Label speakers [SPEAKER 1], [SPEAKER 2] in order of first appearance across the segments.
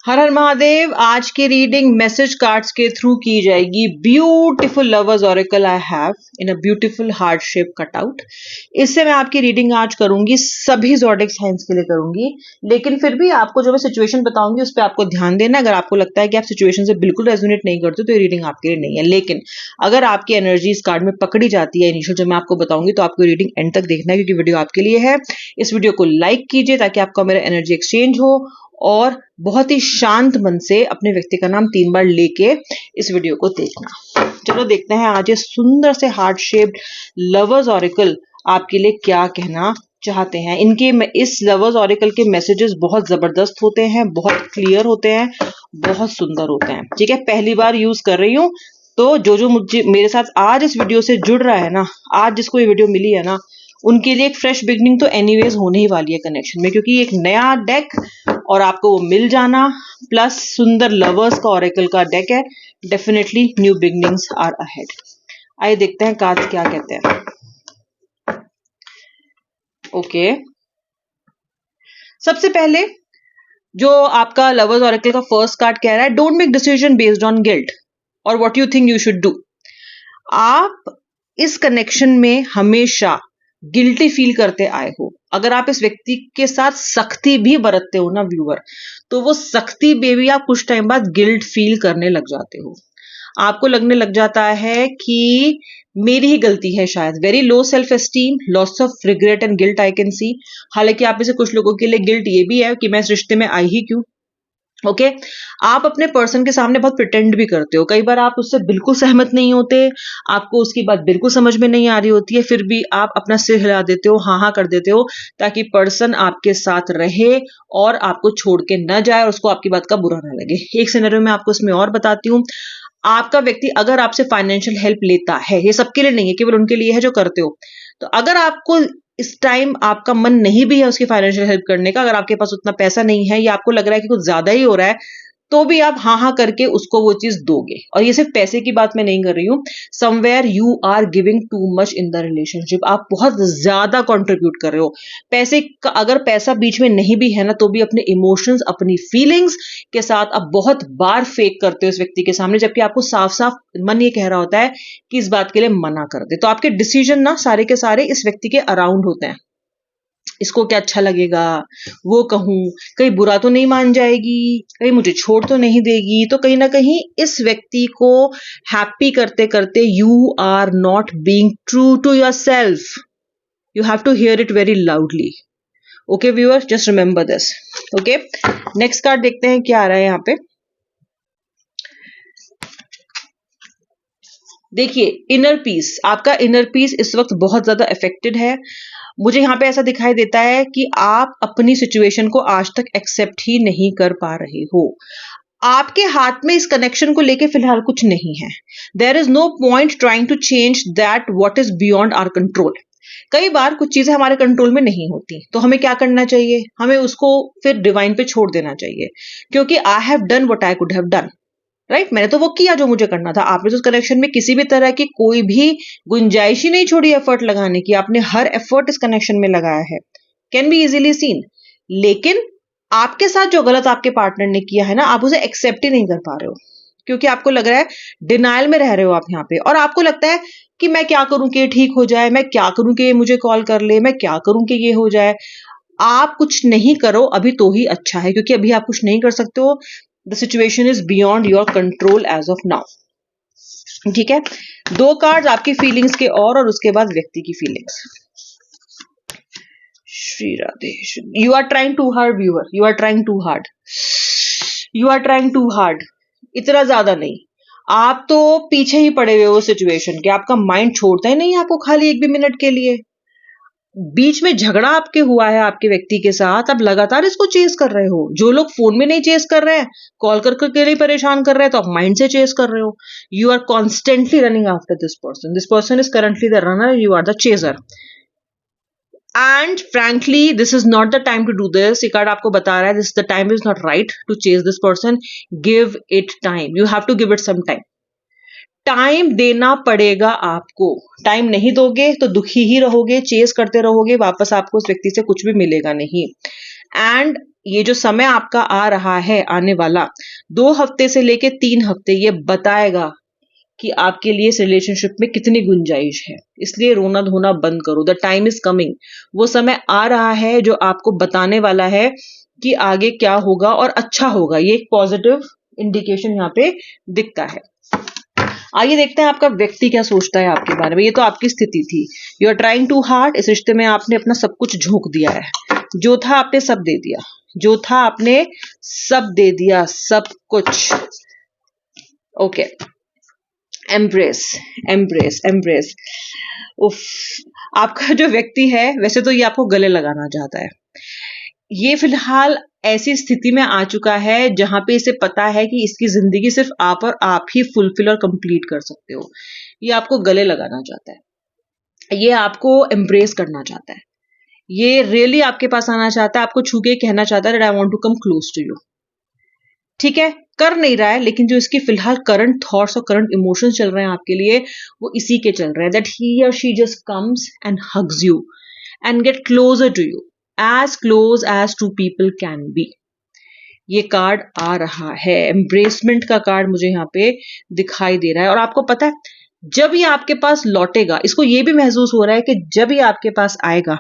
[SPEAKER 1] हर हर महादेव। आज की reading message cards के थ्रू की जाएगी। Beautiful lovers oracle I have in a beautiful heart shape cutout. इससे मैं आपकी रीडिंग आज करूंगी, सभी ज़ोडिक साइंस के लिए करूंगी, लेकिन फिर भी आपको जो मैं सिचुएशन बताऊंगी उस पर आपको ध्यान देना। अगर आपको लगता है कि आप सिचुएशन से बिल्कुल रेजोनेट नहीं करते तो ये रीडिंग आपके लिए नहीं है, लेकिन अगर आपकी एनर्जी इस कार्ड में पकड़ी जाती है इनिशियल जो मैं आपको बताऊंगी तो आपको रीडिंग एंड तक देखना है, क्योंकि वीडियो आपके लिए है। इस वीडियो को लाइक कीजिए ताकि आपका मेरा एनर्जी एक्सचेंज हो, और बहुत ही शांत मन से अपने व्यक्ति का नाम 3 बार लेके इस वीडियो को देखना। चलो देखते हैं आज ये सुंदर से हार्ट शेप्ड लवर्स ऑरेकल आपके लिए क्या कहना चाहते हैं। इनके इस लवर्स ऑरेकल के मैसेजेस बहुत जबरदस्त होते हैं, बहुत क्लियर होते हैं, बहुत सुंदर होते हैं। ठीक है, पहली बार यूज कर रही हूँ तो जो मुझे मेरे साथ आज इस वीडियो से जुड़ रहा है ना, आज जिसको ये वीडियो मिली है ना, उनके लिए एक फ्रेश बिगनिंग तो एनीवेज होने ही वाली है कनेक्शन में, क्योंकि एक नया डेक और आपको वो मिल जाना प्लस सुंदर लवर्स का ऑरेकल का डेक है। Definitely new beginnings are ahead. आइए देखते हैं कार्ड्स क्या कहते हैं। ओके, सबसे पहले जो आपका लवर्स ऑरेकल का फर्स्ट कार्ड कह रहा है, don't make decision based on guilt और what you think you should do. आप इस कनेक्शन में हमेशा गिल्टी फील करते आए हो। अगर आप इस व्यक्ति के साथ सख्ती भी बरतते हो ना व्यूअर, तो वो सख्ती में भी आप कुछ टाइम बाद गिल्ट फील करने लग जाते हो। आपको लगने लग जाता है कि मेरी ही गलती है शायद। Very low self esteem, loss of regret and guilt I can see. हालांकि आप में से कुछ लोगों के लिए गिल्ट ये भी है कि मैं इस रिश्ते में आई ही क्यों। ओके, आप अपने पर्सन के सामने बहुत प्रिटेंड भी करते हो। कई बार आप उससे बिल्कुल सहमत नहीं होते, आपको उसकी बात बिल्कुल समझ में नहीं आ रही होती है, फिर भी आप अपना सिर हिला देते हो, हाँ हाँ कर देते हो, ताकि पर्सन आपके साथ रहे और आपको छोड़ के न जाए और उसको आपकी बात का बुरा ना लगे। एक सिनेरियो में आपको इसमें और बताती हूँ। आपका व्यक्ति अगर आपसे फाइनेंशियल हेल्प लेता है, ये सबके लिए नहीं है, केवल उनके लिए है जो करते हो, तो अगर आपको इस टाइम आपका मन नहीं भी है उसकी फाइनेंशियल हेल्प करने का, अगर आपके पास उतना पैसा नहीं है या आपको लग रहा है कि कुछ ज्यादा ही हो रहा है, तो भी आप हाँ हाँ करके उसको वो चीज दोगे। और ये सिर्फ पैसे की बात मैं नहीं कर रही हूँ। Somewhere you are giving too much in the relationship, आप बहुत ज्यादा कंट्रीब्यूट कर रहे हो। पैसे का अगर पैसा बीच में नहीं भी है ना, तो भी अपने इमोशंस, अपनी फीलिंग्स के साथ आप बहुत बार फेक करते हो इस व्यक्ति के सामने, जबकि आपको साफ साफ मन ये कह रहा होता है कि इस बात के लिए मना कर दे। तो आपके डिसीजन ना सारे के सारे इस व्यक्ति के अराउंड होते हैं। इसको क्या अच्छा लगेगा, वो कहूं, कहीं बुरा तो नहीं मान जाएगी, कहीं मुझे छोड़ तो नहीं देगी। तो कहीं ना कहीं इस व्यक्ति को हैप्पी करते करते you are not being true to yourself. You have to hear it very loudly. Okay viewer, just remember this. Okay, next card देखते हैं क्या आ रहा है यहाँ पे। देखिए, इनर पीस, आपका इनर पीस इस वक्त बहुत ज्यादा अफेक्टेड है। मुझे यहाँ पे ऐसा दिखाई देता है कि आप अपनी सिचुएशन को आज तक एक्सेप्ट ही नहीं कर पा रहे हो। आपके हाथ में इस कनेक्शन को लेके फिलहाल कुछ नहीं है। There is no point trying to change that what is beyond our control. कई बार कुछ चीजें हमारे कंट्रोल में नहीं होती, तो हमें क्या करना चाहिए, हमें उसको फिर डिवाइन पे छोड़ देना चाहिए, क्योंकि I have done what I could have done. Right, मैंने तो वो किया जो मुझे करना था। आपने तो उस कनेक्शन में किसी भी तरह की कोई भी गुंजाइश ही नहीं छोड़ी एफर्ट लगाने की। आपने हर एफर्ट इस कनेक्शन में लगाया है, कैन बी इजीली सीन। लेकिन आपके साथ जो गलत आपके पार्टनर ने किया है ना, आप उसे एक्सेप्ट ही नहीं कर पा रहे हो, क्योंकि आपको लग रहा है, डिनायल में रह रहे हो आप यहाँ पे, और आपको लगता है कि मैं क्या करूं कि ये ठीक हो जाए, मैं क्या करूं कि ये मुझे कॉल कर ले, मैं क्या करूं कि ये हो जाए। आप कुछ नहीं करो अभी तो ही अच्छा है, क्योंकि अभी आप कुछ नहीं कर सकते हो। The situation is beyond your control as of now. ठीक है, 2 कार्ड आपकी फीलिंग्स के और उसके बाद व्यक्ति की feelings. Shri Radhe. You are trying too hard viewer, you are trying too hard, you are trying too hard. इतना ज्यादा नहीं, आप तो पीछे ही पड़े हुए हो सिचुएशन के। आपका माइंड छोड़ता ही नहीं आपको खाली एक भी मिनट के लिए। बीच में झगड़ा आपके हुआ है आपके व्यक्ति के साथ, आप लगातार इसको चेस कर रहे हो। जो लोग फोन में नहीं चेस कर रहे हैं, कॉल कर करके नहीं परेशान कर रहे हैं, तो आप माइंड से चेस कर रहे हो। You are constantly running after this person. This person is currently the runner, you are the chaser. And frankly this is not the time to do this. ये कार्ड आपको बता रहा है this the time is not right to chase this person. Give it time, you have to give it some time. Time देना पड़ेगा आपको। Time नहीं दोगे तो दुखी ही रहोगे, चेस करते रहोगे, वापस आपको उस व्यक्ति से कुछ भी मिलेगा नहीं। एंड ये जो समय आपका आ रहा है आने वाला 2 हफ्ते से लेके 3 हफ्ते, ये बताएगा कि आपके लिए इस रिलेशनशिप में कितनी गुंजाइश है। इसलिए रोना धोना बंद करो। The time is coming. वो समय आ रहा है जो आपको बताने वाला है कि आगे क्या होगा और अच्छा होगा। ये एक पॉजिटिव इंडिकेशन यहाँ पे दिखता है। आइए देखते हैं आपका व्यक्ति क्या सोचता है आपके बारे में। ये तो आपकी स्थिति थी। You are trying too hard. इस रिश्ते में आपने अपना सब कुछ झोंक दिया है। जो था आपने सब दे दिया। जो था आपने सब दे दिया, सब कुछ। Okay, embrace, embrace, embrace. उफ, आपका जो व्यक्ति है वैसे तो ये आपको गले लगाना चाहता है। ये फिलहाल ऐसी स्थिति में आ चुका है जहां पे इसे पता है कि इसकी जिंदगी सिर्फ आप और आप ही फुलफिल और कंप्लीट कर सकते हो। ये आपको गले लगाना चाहता है। ये आपको एम्ब्रेस करना चाहता है। ये रियली आपके पास आना चाहता है, आपको छू के कहना चाहता है that I want to come close to you. ठीक है, कर नहीं रहा है, लेकिन जो इसकी फिलहाल करंट थॉट्स और करंट इमोशंस चल रहे हैं आपके लिए, वो इसी के चल रहे हैं। दैट ही और she just comes and hugs you and get closer to you, as close as two people can be. ये कार्ड आ रहा है, एम्ब्रेसमेंट का कार्ड मुझे यहाँ पे दिखाई दे रहा है। और आपको पता है, जब ये आपके पास लौटेगा, इसको ये भी महसूस हो रहा है कि जब ये आपके पास आएगा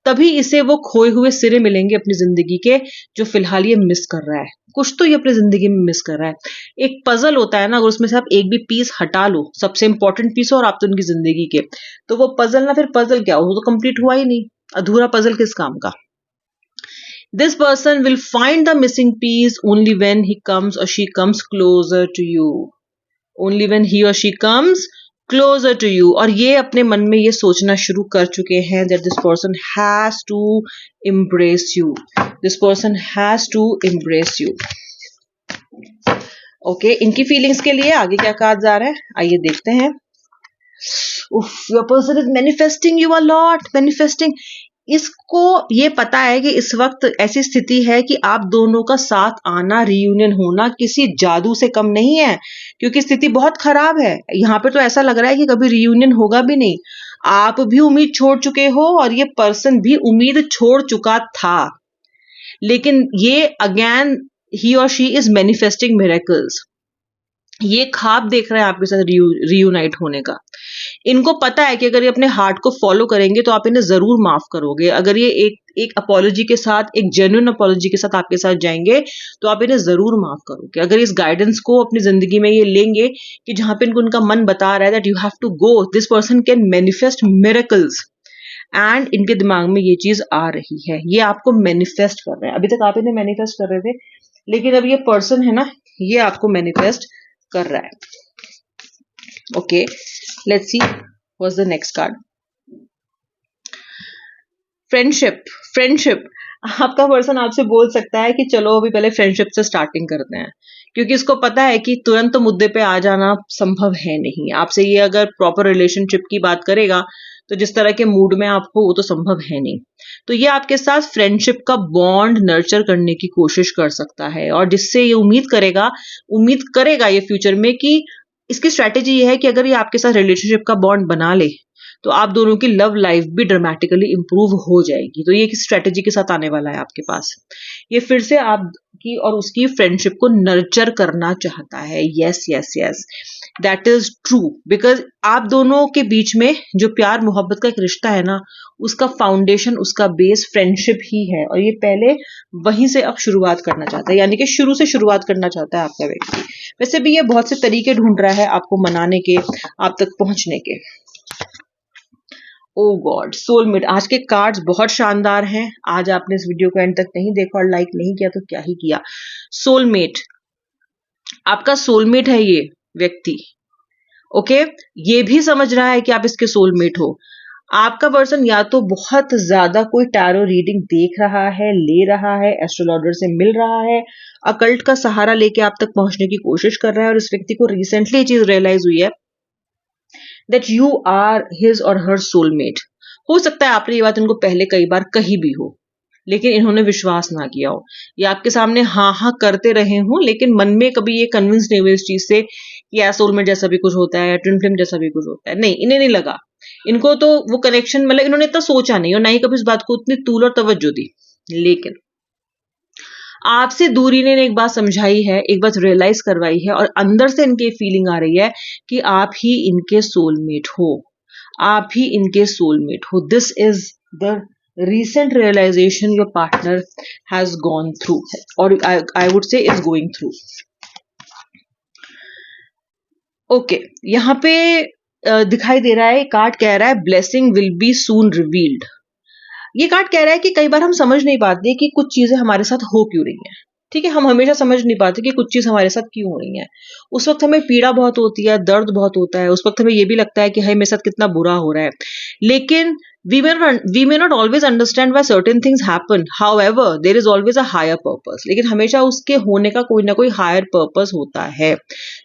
[SPEAKER 1] तभी इसे वो खोए हुए सिरे मिलेंगे अपनी जिंदगी के, जो फिलहाल ये मिस कर रहा है। कुछ तो ये अपनी जिंदगी में मिस कर रहा है। एक पजल होता है ना, अगर उसमें से आप एक भी पीस हटा लो, सबसे इंपॉर्टेंट पीस हो और आप तो उनकी जिंदगी के, तो वो पजल ना, फिर पजल क्या हो, वो तो कंप्लीट हुआ ही नहीं। अधूरा पजल किस काम का। This person will find the missing piece only when he comes or she comes closer to you. Only when he or she comes closer to you. और ये अपने मन में ये सोचना शुरू कर चुके हैं that this person has to embrace you. This person has to embrace you. Okay, इनकी फीलिंग्स के लिए आगे क्या कहा जा रहा है, आइए देखते हैं। Your person is manifesting you a lot, manifesting. इसको ये पता है कि इस वक्त ऐसी स्थिति है कि आप दोनों का साथ आना, रियूनियन होना किसी जादू से कम नहीं है, क्योंकि स्थिति बहुत खराब है। यहाँ पे तो ऐसा लग रहा है कि कभी रियूनियन होगा भी नहीं। आप भी उम्मीद छोड़ चुके हो और ये पर्सन भी उम्मीद छोड़ चुका था, लेकिन ये अगेन ही और शी इज मैनिफेस्टिंग मिरेकल्स। ये ख्वाब देख रहे हैं आपके साथ रियूनाइट होने का। इनको पता है कि अगर ये अपने हार्ट को फॉलो करेंगे तो आप इन्हें जरूर माफ करोगे। अगर ये एक अपॉलॉजी के साथ, एक जेन्युइन अपॉलॉजी के साथ आपके साथ जाएंगे तो आप इन्हें जरूर माफ करोगे। अगर इस गाइडेंस को अपनी जिंदगी में ये लेंगे कि जहां पे इनको उनका मन बता रहा है that you have to go, this person can manifest miracles, and इनके दिमाग में ये चीज आ रही है, ये आपको मैनिफेस्ट कर रहे हैं। अभी तक आप इन्हें मैनिफेस्ट कर रहे थे, लेकिन अब ये पर्सन है ना, ये आपको मैनिफेस्ट कर रहा है। Okay, let's see what's the next card. Friendship, friendship. आपका पर्सन आपसे बोल सकता है कि चलो अभी पहले फ्रेंडशिप से स्टार्टिंग करते हैं, क्योंकि इसको पता है कि तुरंत तो मुद्दे पे आ जाना संभव है नहीं। आपसे ये अगर प्रॉपर रिलेशनशिप की बात करेगा तो जिस तरह के मूड में आप हो वो तो संभव है नहीं। तो ये आपके साथ फ्रेंडशिप का बॉन्ड नर्चर करने की कोशिश कर सकता है, और जिससे ये उम्मीद करेगा ये फ्यूचर में कि इसकी स्ट्रैटेजी ये है कि अगर ये आपके साथ रिलेशनशिप का बॉन्ड बना ले तो आप दोनों की लव लाइफ भी ड्रामेटिकली इंप्रूव हो जाएगी। तो ये किस स्ट्रैटेजी के साथ आने वाला है आपके पास, ये फिर से आपकी और उसकी फ्रेंडशिप को नर्चर करना चाहता है। Yes yes yes, that is true, because आप दोनों के बीच में जो प्यार मोहब्बत का एक रिश्ता है ना, उसका फाउंडेशन, उसका बेस फ्रेंडशिप ही है, और ये पहले वहीं से अब शुरुआत करना चाहता है, यानी कि शुरू से शुरुआत करना चाहता है आपका व्यक्ति। वैसे भी ये बहुत से तरीके ढूंढ रहा है आपको मनाने के, आप तक पहुंचने के। ओ गॉड, सोलमेट। आज के कार्ड्स बहुत शानदार हैं। आज आपने इस वीडियो को एंड तक नहीं देखा और लाइक नहीं किया तो क्या ही किया। सोलमेट, आपका सोलमेट है ये व्यक्ति। ओके, ये भी समझ रहा है कि आप इसके सोलमेट हो। आपका पर्सन या तो बहुत ज्यादा कोई टैरो रीडिंग देख रहा है, ले रहा है, एस्ट्रोलॉजर से मिल रहा है, अकल्ट का सहारा लेके आप तक पहुंचने की कोशिश कर रहा है, और इस व्यक्ति को रिसेंटली ये चीज रियलाइज हुई है that you are his or her soulmate। हो सकता है आपने ये बात इनको पहले कई बार कही भी हो, लेकिन इन्होंने विश्वास ना किया हो, या आपके सामने हाँ हाँ करते रहे हों, लेकिन मन में कभी ये कन्विंस नहीं हुए इस चीज से कि यार सोलमेट जैसा भी कुछ होता है या ट्विन फ्लेम जैसा भी कुछ होता है। नहीं, इन्हें नहीं लगा। इनको तो वो कनेक्शन, मतलब इन्होंने इतना सोचा नहीं और ना ही कभी इस बात को उतनी तूल और तवज्जो दी। लेकिन आपसे दूरी ने एक बात समझाई है, एक बात रियलाइज करवाई है और अंदर से इनके फीलिंग आ रही है कि आप ही इनके सोलमेट हो, आप ही इनके सोलमेट हो. This is the recent realization your partner has gone through, or I would say is going through. Okay, यहाँ पे दिखाई दे रहा है, कार्ड कह रहा है blessing will be soon revealed. ये कार्ड कह रहा है कि कई बार हम समझ नहीं पाते कि कुछ चीजें हमारे साथ हो क्यों रही हैं. ठीक है, हम हमेशा समझ नहीं पाते कि कुछ चीज हमारे साथ क्यों हो रही है. उस वक्त हमें पीड़ा बहुत होती है, दर्द बहुत होता है, उस वक्त हमें ये भी लगता है कि हाय मेरे साथ कितना बुरा हो रहा है. लेकिन we may not always understand why certain things happen. However, there is always a higher purpose. लेकिन हमेशा उसके होने का कोई ना कोई हायर पर्पस होता है.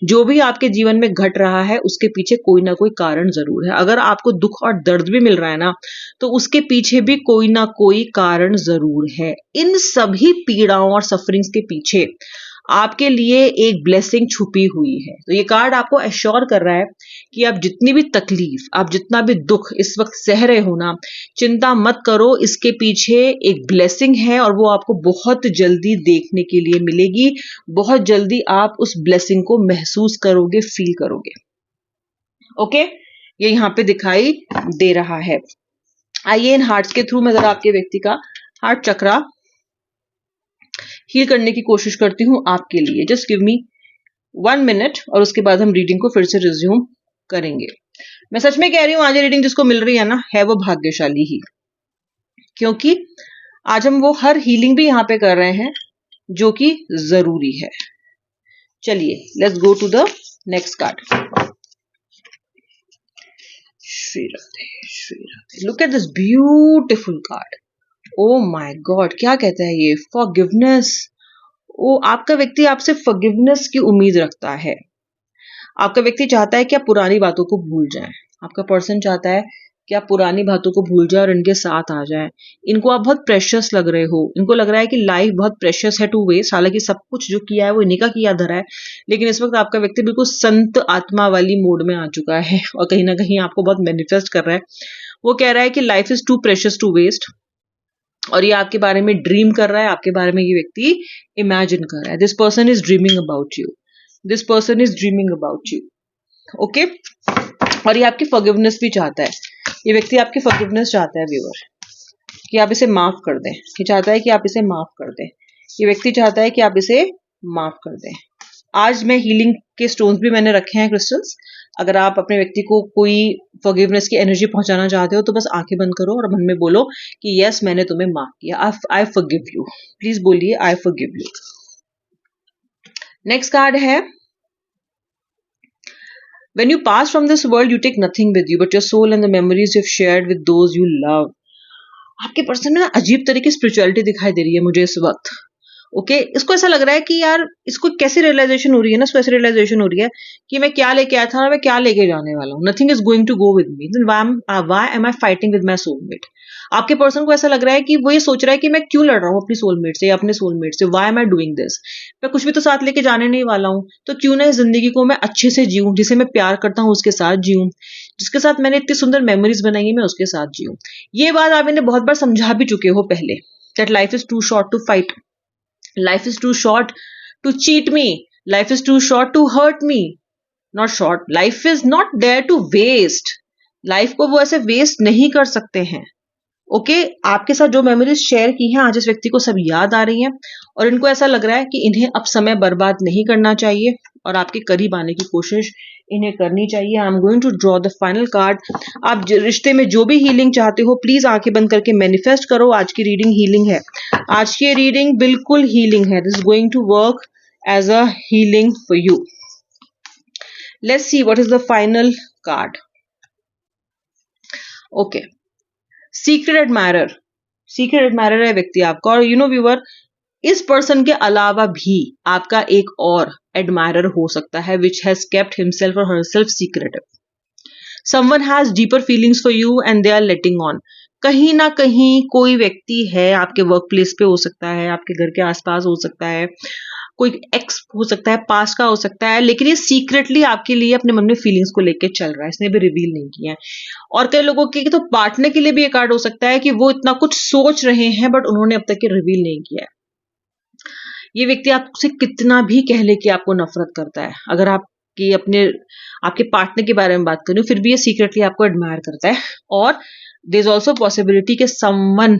[SPEAKER 1] जो भी आपके जीवन में घट रहा है उसके पीछे कोई ना कोई कारण जरूर है. अगर आपको दुख और दर्द भी मिल रहा है ना, तो उसके पीछे भी कोई ना कोई कारण जरूर है. इन सभी पीड़ाओं और सफरिंग्स के पीछे आपके लिए एक ब्लेसिंग छुपी हुई है. तो ये कार्ड आपको एश्योर कर रहा है कि आप जितनी भी तकलीफ, आप जितना भी दुख इस वक्त सह रहे हो ना, चिंता मत करो, इसके पीछे एक ब्लेसिंग है और वो आपको बहुत जल्दी देखने के लिए मिलेगी. बहुत जल्दी आप उस ब्लेसिंग को महसूस करोगे, फील करोगे. ओके, ये यहाँ पे दिखाई दे रहा है. आइए इन हार्ट्स के थ्रू मैं जरा आपके व्यक्ति का हार्ट चक्रा हील करने की कोशिश करती हूँ आपके लिए. जस्ट गिव मी 1 मिनट और उसके बाद हम रीडिंग को फिर से रिज्यूम करेंगे. मैं सच में कह रही हूँ, आज ये रीडिंग जिसको मिल रही है ना, है वो भाग्यशाली ही, क्योंकि आज हम वो हर हीलिंग भी यहाँ पे कर रहे हैं जो कि जरूरी है. चलिए let's go to the next card. Shri Radhe, Shri Radhe. Look at this beautiful card. Oh my God, क्या कहता है ये? फॉरगिवनेस. ओ, आपका व्यक्ति आपसे फॉरगिवनेस की उम्मीद रखता है. आपका व्यक्ति चाहता है कि आप पुरानी बातों को भूल जाएं. आपका पर्सन चाहता है कि आप पुरानी बातों को भूल जाए और इनके साथ आ जाएं. इनको आप बहुत प्रेशियस लग रहे हो. इनको लग रहा है कि लाइफ बहुत प्रेशियस है टू वेस्ट. हालांकि सब कुछ जो किया है वो इन्हीं का किया धरा है, लेकिन इस वक्त आपका व्यक्ति बिल्कुल संत आत्मा वाली मोड में आ चुका है और कहीं ना कहीं आपको बहुत मैनिफेस्ट कर रहा है. वो कह रहा है कि life is too precious to waste और ये आपके बारे में ड्रीम कर रहा है. आपके बारे में ये व्यक्ति इमेजिन कर रहा है. This person is dreaming about you. This person is dreaming about you. Okay, और ये आपकी फॉरगिवनेस भी चाहता है. ये व्यक्ति आपकी फॉरगिवनेस चाहता है व्यूअर, कि आप इसे माफ कर दें. ये चाहता है कि आप इसे माफ कर दें. ये व्यक्ति चाहता है कि आप इसे माफ कर दें. आज मैं हीलिंग के स्टोन्स भी मैंने रखे हैं, क्रिस्टल्स. अगर आप अपने व्यक्ति को कोई फॉरगिवनेस की एनर्जी पहुंचाना चाहते हो तो बस आंखें बंद करो और मन में बोलो कि यस, मैंने तुम्हें माफ किया. I forgive you. प्लीज बोलिए, I forgive you. Next card है, when you pass from this world you take nothing with you but your soul and the memories you've shared with those you love. आपके person में ना अजीब तरह की spirituality दिखाई दे रही है मुझे इस वक्त. ओके, इसको ऐसा लग रहा है कि यार इसको कैसी रियलाइजेशन हो रही है ना, इसको ऐसी रियलाइजेशन हो रही है कि मैं क्या लेके आया था और मैं क्या लेके जाने वाला हूँ. Nothing is going to go with me. Why am I fighting with my soulmate. आपके पर्सन को ऐसा लग रहा है कि वो ये सोच रहा है कि मैं क्यों लड़ रहा हूँ अपनी सोलमेट से या अपने सोलमेट से. Why am I doing this. मैं कुछ भी तो साथ लेके जाने नहीं वाला हूँ, तो क्यों ना इस जिंदगी को मैं अच्छे से जीऊं. जिसे मैं प्यार करता हूँ उसके साथ जीऊं. जिसके साथ मैंने इतनी सुंदर मेमोरीज बनाई है मैं उसके साथ जीऊं. ये बात आप इन्हें बहुत बार समझा भी चुके हो पहले, that life is too short to fight. Life is too short to cheat me. Life is too short to hurt me. Not short. Life is not there to waste. Life को वो ऐसे वेस्ट नहीं कर सकते हैं. Okay, आपके साथ जो मेमोरीज शेयर की हैं आज इस व्यक्ति को सब याद आ रही हैं और इनको ऐसा लग रहा है कि इन्हें अब समय बर्बाद नहीं करना चाहिए और आपके करीब आने की कोशिश इन्हें करनी चाहिए. I am going to draw the final card. आप रिश्ते में जो भी हीलिंग चाहते हो प्लीज आंखें बंद करके मैनिफेस्ट करो. आज की रीडिंग हीलिंग है. आज की रीडिंग बिल्कुल हीलिंग है. This is going to work as a healing for you. Let's see what is the final card. Okay, secret admirer. Secret admirer है व्यक्ति आपका और यू नो व्यूअर, इस पर्सन के अलावा भी आपका एक और एडमायरर हो सकता है विच हैज केप्ट हिमसेल्फ और herself secretive. Someone has deeper feelings for you and they are letting on. कहीं ना कहीं कोई व्यक्ति है, आपके वर्क प्लेस पे हो सकता है, आपके घर के आसपास हो सकता है, कोई एक्स हो सकता है, पास का हो सकता है, लेकिन ये सीक्रेटली आपके लिए अपने मन में फीलिंग्स को लेकर चल रहा है. इसने भी रिवील नहीं किया है. और कई लोगों के तो पार्टनर के लिए भी ये कार्ड हो सकता है कि वो इतना कुछ सोच रहे हैं बट उन्होंने अब तक ये रिवील नहीं किया है. ये व्यक्ति आपसे कितना भी कह ले कि आपको नफरत करता है, अगर आपकी आपके पार्टनर के बारे में बात करूं, फिर भी ये सीक्रेटली आपको एडमायर करता है। और देयर इज ऑल्सो पॉसिबिलिटी कि someone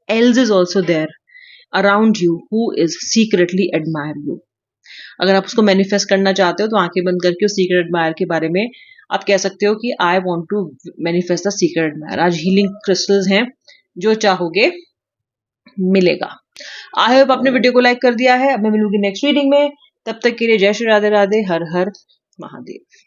[SPEAKER 1] else is also there around you who is secretly admire you. अगर आप उसको मैनिफेस्ट करना चाहते हो तो आंखें बंद करके उस सीक्रेट एडमायर के बारे में आप कह सकते हो कि I want to manifest the secret admire. आज हीलिंग क्रिस्टल्स हैं, जो चाहोगे मिलेगा। आई होप आपने वीडियो को लाइक कर दिया है। अब मैं मिलूंगी नेक्स्ट रीडिंग में, तब तक के लिए जय श्री राधे राधे, हर हर महादेव।